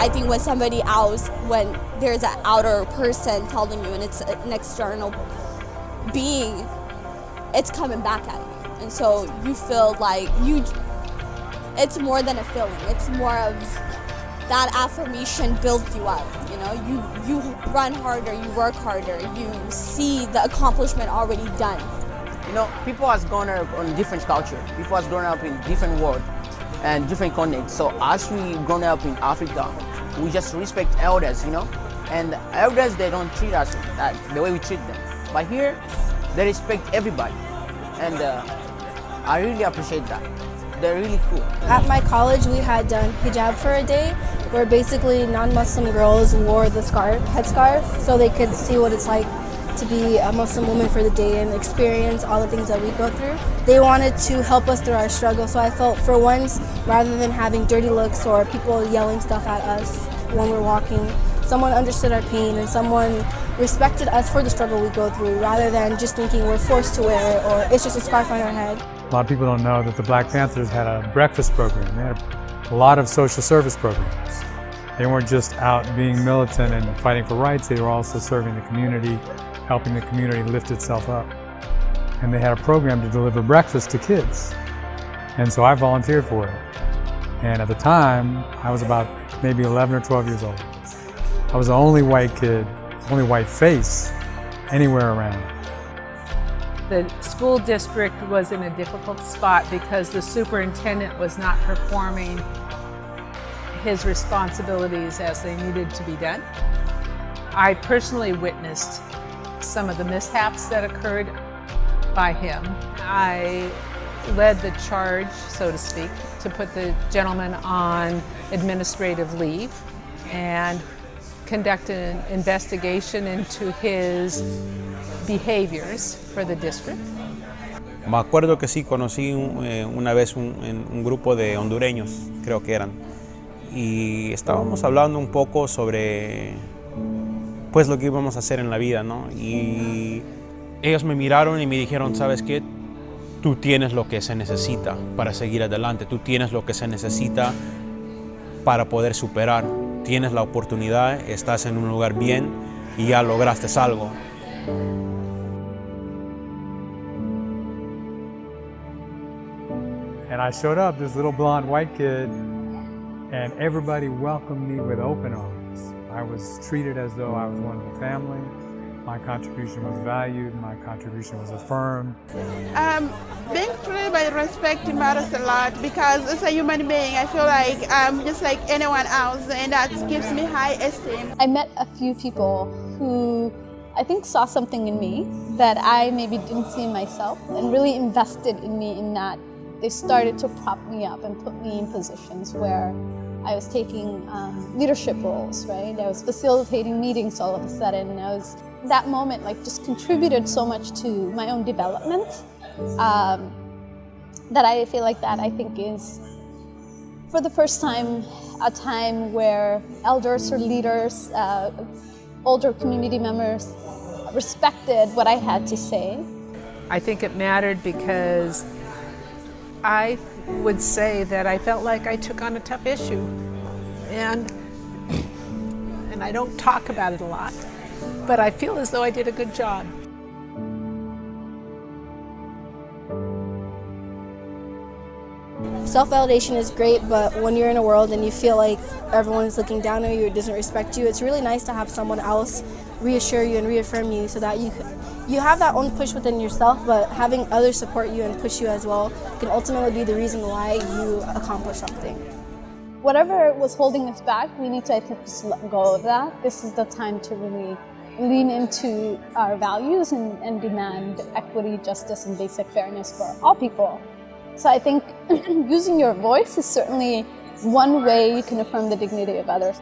I think when somebody else, when there's an outer person telling you and it's an external being, it's coming back at you. And so you feel like it's more than a feeling. It's more of that affirmation builds you up. You know, you run harder, you work harder, you see the accomplishment already done. You know, people has grown up on different culture. People has grown up in different world and different continents. So as we grown up in Africa, we just respect elders, you know. And elders, they don't treat us the way we treat them. But here, they respect everybody. And I really appreciate that. They're really cool. At my college, we had done hijab for a day, where basically non-Muslim girls wore the headscarf, so they could see what it's like to be a Muslim woman for the day and experience all the things that we go through. They wanted to help us through our struggle, so I felt for once, rather than having dirty looks or people yelling stuff at us when we're walking, someone understood our pain and someone respected us for the struggle we go through, rather than just thinking we're forced to wear it or it's just a scarf on our head. A lot of people don't know that the Black Panthers had a breakfast program. They had a lot of social service programs. They weren't just out being militant and fighting for rights, they were also serving the community, helping the community lift itself up. And they had a program to deliver breakfast to kids. And so I volunteered for it. And at the time, I was about maybe 11 or 12 years old. I was the only white kid, only white face anywhere around. The school district was in a difficult spot because the superintendent was not performing his responsibilities as they needed to be done. I personally witnessed some of the mishaps that occurred by him. I led the charge, so to speak, to put the gentleman on administrative leave and conducted an investigation into his behaviors for the district. Me acuerdo que sí, conocí una vez un grupo de hondureños, creo que eran, y estábamos hablando un poco sobre pues lo que íbamos a hacer en la vida, ¿no? Y ellos me miraron y me dijeron, ¿sabes qué? Tú tienes lo que se necesita para seguir adelante, tú tienes lo que se necesita para poder superar, tienes la oportunidad, estás en un lugar bien y ya lograste algo. And I showed up, this little blonde white kid, and everybody welcomed me with open arms. I was treated as though I was one of the family. My contribution was valued, my contribution was affirmed. Being treated by respect matters a lot because as a human being, I feel like I'm just like anyone else, and that gives me high esteem. I met a few people who I think saw something in me that I maybe didn't see in myself and really invested in me in that. They started to prop me up and put me in positions where I was taking leadership roles, right? I was facilitating meetings all of a sudden. That moment like just contributed so much to my own development that I feel like that I think is, for the first time, a time where elders or leaders, older community members respected what I had to say. I think it mattered because I would say that I felt like I took on a tough issue, and I don't talk about it a lot, but I feel as though I did a good job. Self-validation is great, but when you're in a world and you feel like everyone is looking down on you or doesn't respect you, it's really nice to have someone else reassure you and reaffirm you so that you have that own push within yourself, but having others support you and push you as well can ultimately be the reason why you accomplish something. Whatever was holding us back, we need to, I think, just let go of that. This is the time to really lean into our values and demand equity, justice, and basic fairness for all people. So I think using your voice is certainly one way you can affirm the dignity of others.